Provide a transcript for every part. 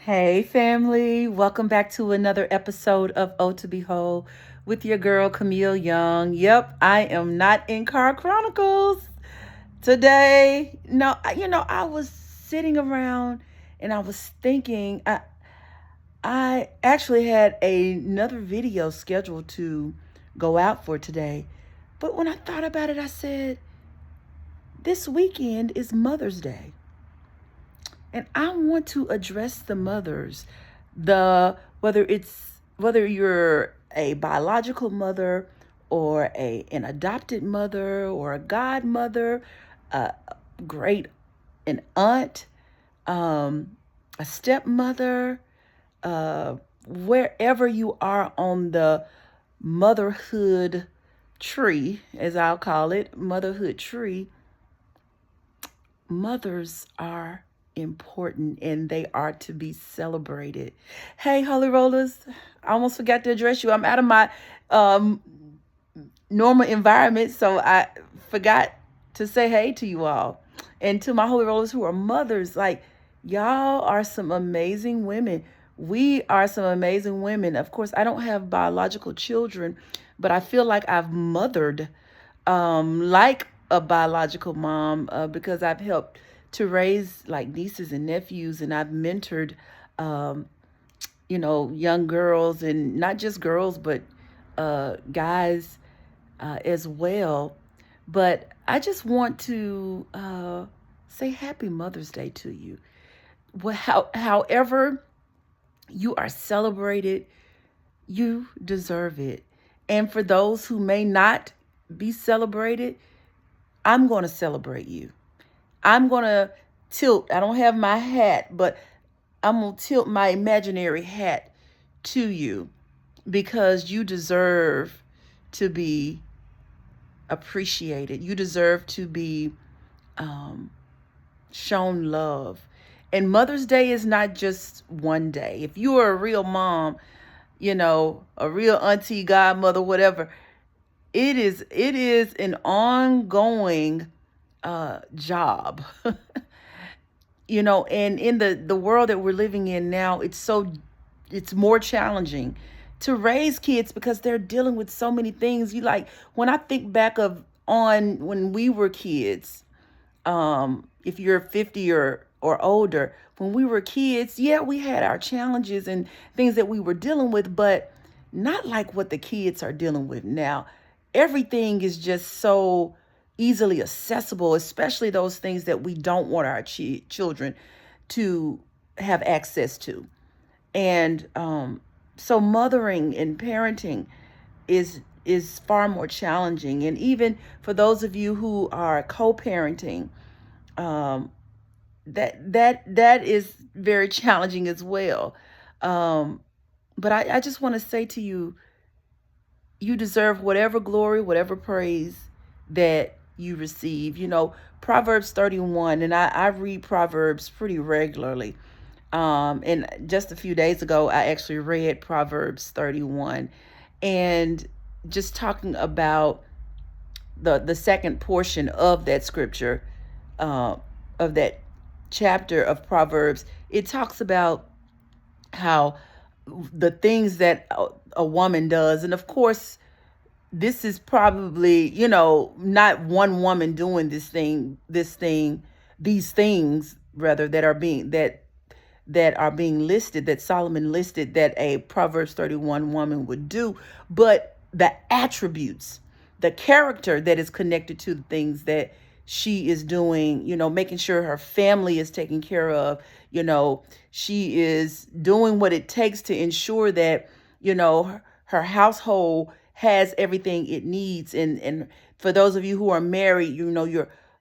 Hey, family. Welcome back to another episode of Oh to Behold with your girl, Camille Young. Yep, I am not in Car Chronicles today. No, I was sitting around and I was thinking, I actually had another video scheduled to go out for today. But when I thought about it, I said, this weekend is Mother's Day. And I want to address the mothers, the whether you're a biological mother or an adopted mother or a godmother, a great an aunt, um, a stepmother, wherever you are on the motherhood tree, as I'll call it, motherhood tree, mothers are important and they are to be celebrated. Hey, Holy Rollers, I almost forgot to address you. I'm out of my um, normal environment, so I forgot to say hey to you all. And to my Holy Rollers who are mothers, like, y'all are some amazing women. We are some amazing women. Of course, I don't have biological children, but I feel like I've mothered like a biological mom because I've helped to raise like nieces and nephews, and I've mentored, um, young girls, and not just girls, but guys as well. But I just want to say Happy Mother's Day to you. However you are celebrated, you deserve it. And for those who may not be celebrated, I'm going to celebrate you. I'm going to tilt. I don't have my hat, but I'm going to tilt my imaginary hat to you because you deserve to be appreciated. You deserve to be um, shown love. And Mother's Day is not just one day. If you are a real mom, a real auntie, godmother, whatever, it is an ongoing job. And in the world that we're living in now, it's more challenging to raise kids because they're dealing with so many things. You like when I think back of on when we were kids, if you're 50 or older, when we were kids, yeah, we had our challenges and things that we were dealing with, but not like what the kids are dealing with now. Everything is just so easily accessible, especially those things that we don't want our children to have access to. And so mothering and parenting is far more challenging. And even for those of you who are co-parenting, um, that is very challenging as well. Um, but I just want to say to you, you deserve whatever glory, whatever praise that you receive. Proverbs 31, and I read Proverbs pretty regularly. And just a few days ago, I actually read Proverbs 31, and just talking about the second portion of that scripture, uh, of that chapter of Proverbs. It talks about how the things that a woman does, and of course, this is probably not one woman doing these things rather that are being listed, that Solomon listed, that a Proverbs 31 woman would do, but the attributes, the character that is connected to the things that she is doing, making sure her family is taken care of, she is doing what it takes to ensure that, her household has everything it needs. And for those of you who are married,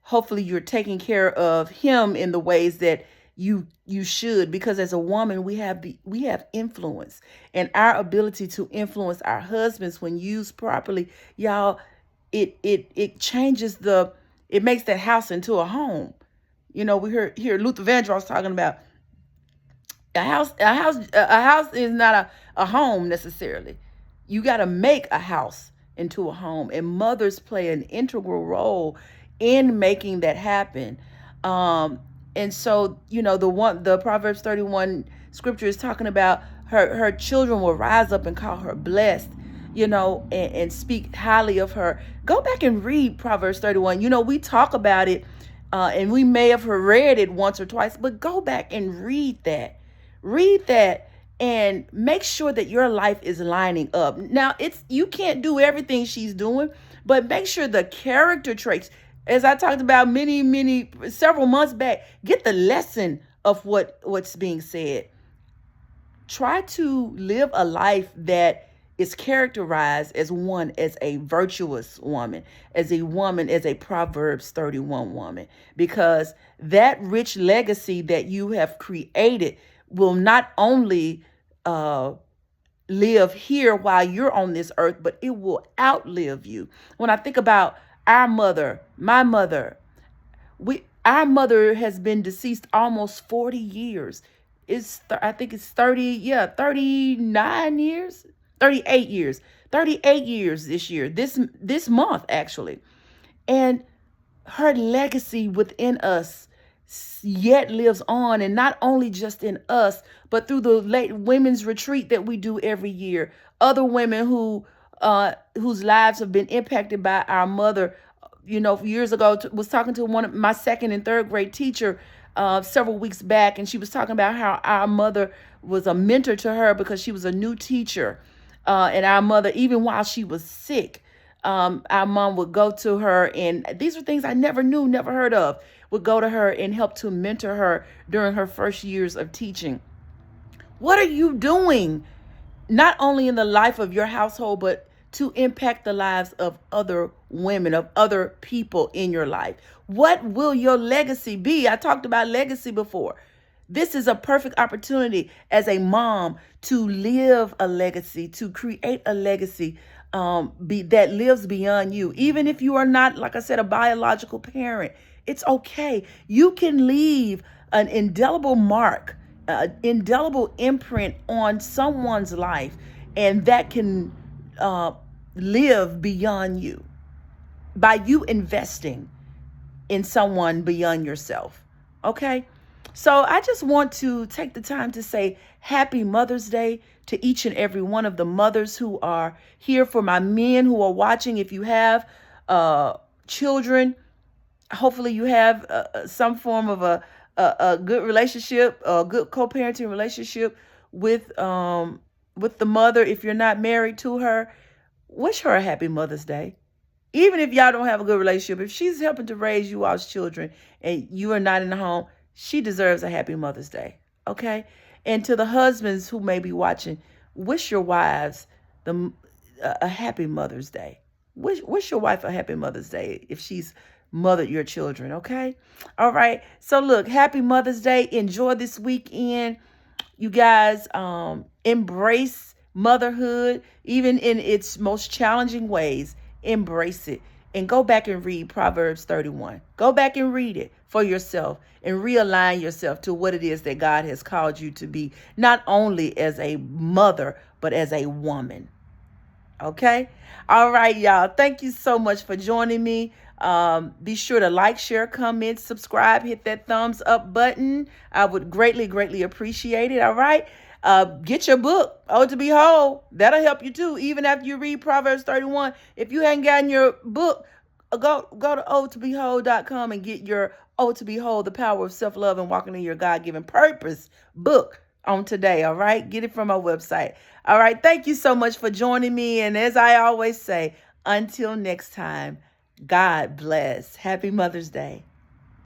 hopefully you're taking care of him in the ways that you should, because as a woman we have influence, and our ability to influence our husbands when used properly, y'all, it changes it makes that house into a home. We hear Luther Vandross talking about a house is not a home necessarily. You got to make a house into a home, and mothers play an integral role in making that happen. And so, the Proverbs 31 scripture is talking about her children will rise up and call her blessed, and speak highly of her. Go back and read Proverbs 31. We talk about it, and we may have read it once or twice, but go back and read that. Read that and make sure that your life is lining up. Now, you can't do everything she's doing, but make sure the character traits, as I talked about several months back, get the lesson of what's being said. Try to live a life that is characterized as a virtuous woman, as a Proverbs 31 woman, because that rich legacy that you have created will not only live here while you're on this earth, but it will outlive you. When I think about my mother, our mother has been deceased almost 40 years. I think it's 39 years, 38 years, 38 years this year, this month actually. And her legacy within us yet lives on, and not only just in us, but through the late women's retreat that we do every year. Other women whose lives have been impacted by our mother. Years ago, was talking to one of my second and third grade teacher several weeks back, and she was talking about how our mother was a mentor to her because she was a new teacher. And our mother, even while she was sick, our mom would go to her, and these are things I never knew, never heard of, would go to her and help to mentor her during her first years of teaching. What are you doing, not only in the life of your household, but to impact the lives of other women, of other people in your life? What will your legacy be? I talked about legacy before. This is a perfect opportunity as a mom to live a legacy, to create a legacy that lives beyond you. Even if you are not, like I said, a biological parent, it's okay. You can leave an indelible mark, indelible imprint on someone's life, and that can live beyond you by you investing in someone beyond yourself. Okay? So I just want to take the time to say happy Mother's Day to each and every one of the mothers who are here. For my men who are watching, if you have children, hopefully you have some form of a good relationship, a good co-parenting relationship with the mother. If you're not married to her, wish her a happy Mother's Day. Even if y'all don't have a good relationship, if she's helping to raise you all's children and you are not in the home, she deserves a happy Mother's Day. Okay? And to the husbands who may be watching, wish your wives a happy Mother's Day. Wish your wife a happy Mother's Day if she's mothered your children. Okay? All right. So look, happy Mother's Day. Enjoy this weekend. You guys, embrace motherhood, even in its most challenging ways. Embrace it and go back and read Proverbs 31. Go back and read it for yourself and realign yourself to what it is that God has called you to be, not only as a mother, but as a woman. Okay? All right, y'all. Thank you so much for joining me. Be sure to like, share, comment, subscribe, hit that thumbs up button. I would greatly, greatly appreciate it. All right. Get your book, Oh to Behold. That'll help you too. Even after you read Proverbs 31, if you hadn't gotten your book, go to ohtobewhole.com and get your Oh to Behold, the Power of Self-Love and Walking in Your God-Given Purpose book on today. All right. Get it from our website. All right. Thank you so much for joining me. And as I always say, until next time, God bless. Happy Mother's Day.